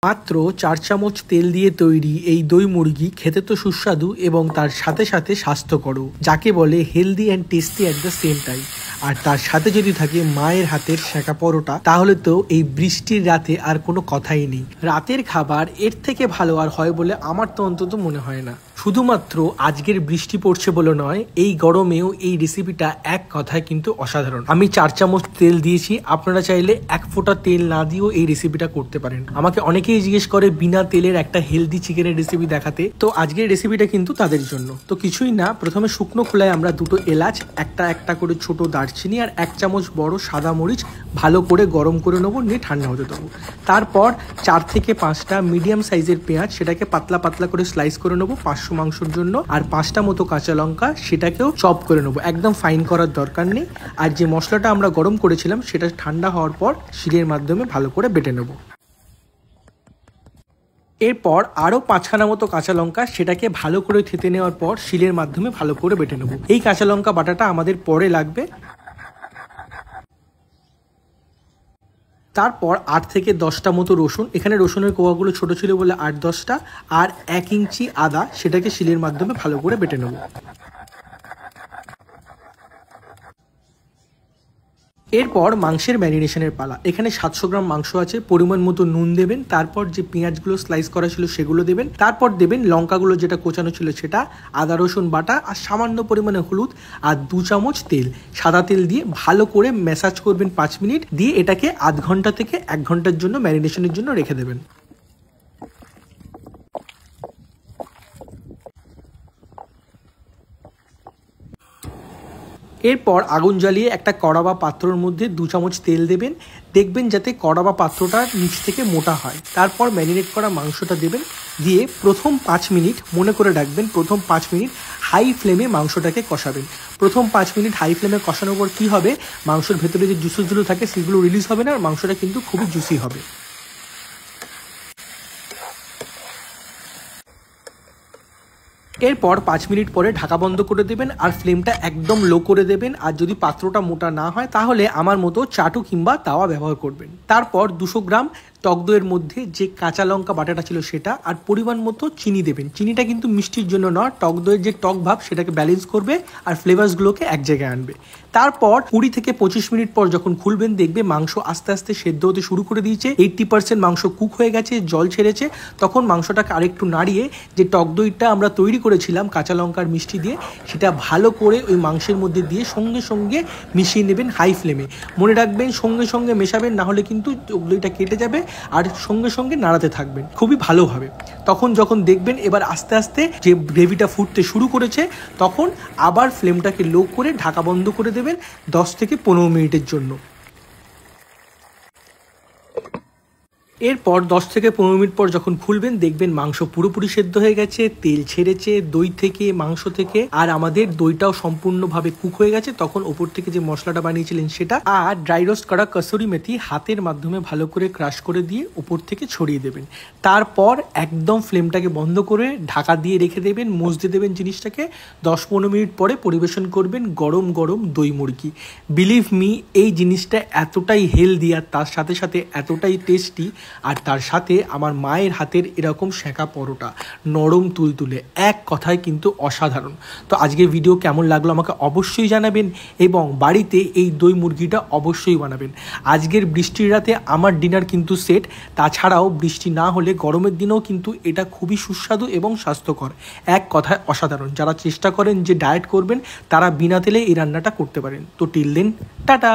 মাত্র ৪ চামচ তেল দিয়ে তৈরি এই দই মুরগি খেতে তো সুস্বাদু এবং তার সাথে সাথে স্বাস্থ্যকরও, যাকে বলে healthy and tasty at the same time. আর তার সাথে যদি থাকে মায়ের হাতের সেঁকা পরোটা, তাহলে তো এই বৃষ্টির রাতে আর কোনো কথাই নেই। রাতের খাবার এর থেকে ভালো আর হয় বলে আমার তো অন্তত মনে হয় না। শুধুমাত্র আজকের বৃষ্টি পড়ছে বলে নয়, এই গরমেও এই রেসিপিটা এক কথায় কিন্তু অসাধারণ। আমি ৪ চামচ তেল দিয়েছি, আপনারা চাইলে ১ ফোঁটা তেল না দিয়েও এই রেসিপিটা করতে পারেন। আমাকে অনেকেই জিজ্ঞেস করে বিনা তেলের একটা হেলদি চিকেনের রেসিপি দেখাতে, তো আজকের রেসিপিটা কিন্তু তাদের জন্য। তো কিছুই না, প্রথমে শুকনো খোলায় আমরা 2টো এলাচ, একটা করে ছোট দারচিনি আর 1 চামচ বড় সাদা মরিচ ভালো করে গরম করে নেবো, নিয়ে ঠান্ডা হতে দেবো। তারপর 4 থেকে 5টা মিডিয়াম সাইজের পেঁয়াজ, সেটাকে পাতলা পাতলা করে স্লাইস করে নেবো 500 মাংসের জন্য। আর 5টা মতো কাঁচা লঙ্কা, সেটাকেও চপ করে নেবো, একদম ফাইন করার দরকার নেই। আর যে মশলাটা আমরা গরম করেছিলাম সেটা ঠান্ডা হওয়ার পর শিলের মাধ্যমে ভালো করে বেটে নেবো। এরপর আরও 5খানা মতো কাঁচা লঙ্কা, সেটাকে ভালো করে থেতে নেওয়ার পর শিলের মাধ্যমে ভালো করে বেটে নেবো। এই কাঁচা লঙ্কা বাটাটা আমাদের পরে লাগবে। তারপর 8 থেকে 10টা মতো রসুন, এখানে রসুনের কোয়াগুলো ছোট ছিল বলে 8-10টা, আর 1 ইঞ্চি আদা, সেটাকে শিলের মাধ্যমে ভালো করে বেটে নেব। এরপর মাংসের ম্যারিনেশনের পালা। এখানে 700 গ্রাম মাংস আছে, পরিমাণ মতো নুন দেবেন, তারপর যে পেঁয়াজগুলো স্লাইস করা ছিল সেগুলো দেবেন, তারপর দেবেন লঙ্কাগুলো যেটা কোচানো ছিল সেটা, আদা রসুন বাটা আর সামান্য পরিমাণে হলুদ আর 2 চামচ তেল, সাদা তেল দিয়ে ভালো করে ম্যাসাজ করবেন 5 মিনিট, দিয়ে এটাকে আধ ঘন্টা থেকে 1 ঘন্টার জন্য ম্যারিনেশনের জন্য রেখে দেবেন। এরপর আগুন জ্বালিয়ে একটা কড়া বা পাত্রের মধ্যে 2 চামচ তেল দেবেন, দেখবেন যাতে কড়া বা পাত্রটা নিচ থেকে মোটা হয়। তারপর ম্যারিনেট করা মাংসটা দেবেন, দিয়ে প্রথম 5 মিনিট মনে করে রাখবেন, প্রথম 5 মিনিট হাই ফ্লেমে মাংসটাকে কষাবেন। প্রথম 5 মিনিট হাই ফ্লেমে কষানোর পর কী হবে, মাংসের ভেতরে যে জুসেসগুলো থাকে সেগুলো রিলিজ হবে না, আর মাংসটা কিন্তু খুবই জুসি হবে। এরপর 5 মিনিট পরে ঢাকা বন্ধ করে দেবেন আর ফ্লেমটা একদম লো করে দেবেন। আর যদি পাত্রটা মোটা না হয় তাহলে আমার মতো চাটু কিংবা তাওয়া ব্যবহার করবেন। তারপর 200 গ্রাম টক দইয়ের মধ্যে যে কাঁচা লঙ্কা বাটাটা ছিল সেটা, আর পরিমাণ মতো চিনি দেবেন। চিনিটা কিন্তু মিষ্টির জন্য নয়, টক দইয়ের যে টক ভাব সেটাকে ব্যালেন্স করবে আর ফ্লেভার্সগুলোকে এক জায়গায় আনবে। তারপর 20 থেকে 25 মিনিট পর যখন খুলবেন, দেখবে মাংস আস্তে আস্তে সেদ্ধ হতে শুরু করে দিয়েছে, 80% মাংস কুক হয়ে গেছে, জল ছেড়েছে। তখন মাংসটাকে আরেকটু নাড়িয়ে যে টক দইটা আমরা তৈরি করেছিলাম কাঁচা লঙ্কার মিষ্টি দিয়ে, সেটা ভালো করে ওই মাংসের মধ্যে দিয়ে সঙ্গে সঙ্গে মিশিয়ে নেবেন হাই ফ্লেমে। মনে রাখবেন সঙ্গে সঙ্গে মেশাবেন, না হলে কিন্তু টক দইটা কেটে যাবে। আর সঙ্গে সঙ্গে নাড়াতে থাকবেন খুবই ভালোভাবে। তখন যখন দেখবেন এবার আস্তে আস্তে যে গ্রেভিটা ফুটতে শুরু করেছে, তখন আবার ফ্লেমটাকে লো করে ঢাকা বন্ধ করে দেবেন 10 থেকে 15 মিনিটের জন্য। এরপর 10 থেকে 15 মিনিট পর যখন খুলবেন, দেখবেন মাংস পুরোপুরি সেদ্ধ হয়ে গেছে, তেল ছেড়েছে দই থেকে, মাংস থেকে, আর আমাদের দইটাও সম্পূর্ণভাবে কুক হয়ে গেছে। তখন ওপর থেকে যে মশলাটা বানিয়েছিলেন সেটা আর ড্রাই রোস্ট করা কসুরি মেথি হাতের মাধ্যমে ভালো করে ক্রাশ করে দিয়ে উপর থেকে ছড়িয়ে দেবেন। তারপর একদম ফ্লেমটাকে বন্ধ করে ঢাকা দিয়ে রেখে দেবেন, মুছতে দেবেন জিনিসটাকে। 10-15 মিনিট পরে পরিবেশন করবেন গরম গরম দই মুরগি। বিলিভ মি, এই জিনিসটা এতটাই হেলদি আর তার সাথে সাথে এতটাই টেস্টি, আর তার সাথে আমার মায়ের হাতের এরকম সেঁকা পরোটা, নরম তুলতুলে, এক কথায় কিন্তু অসাধারণ। তো আজকের ভিডিও কেমন লাগলো আমাকে অবশ্যই জানাবেন, এবং বাড়িতে এই দই মুরগিটা অবশ্যই বানাবেন। আজকের বৃষ্টির রাতে আমার ডিনার কিন্তু সেট। তাছাড়াও বৃষ্টি না হলে গরমের দিনেও কিন্তু এটা খুবই সুস্বাদু এবং স্বাস্থ্যকর, এক কথায় অসাধারণ। যারা চেষ্টা করেন যে ডায়েট করবেন, তারা বিনা তেলে এই রান্নাটা করতে পারেন। তো টিল দেন, টাটা।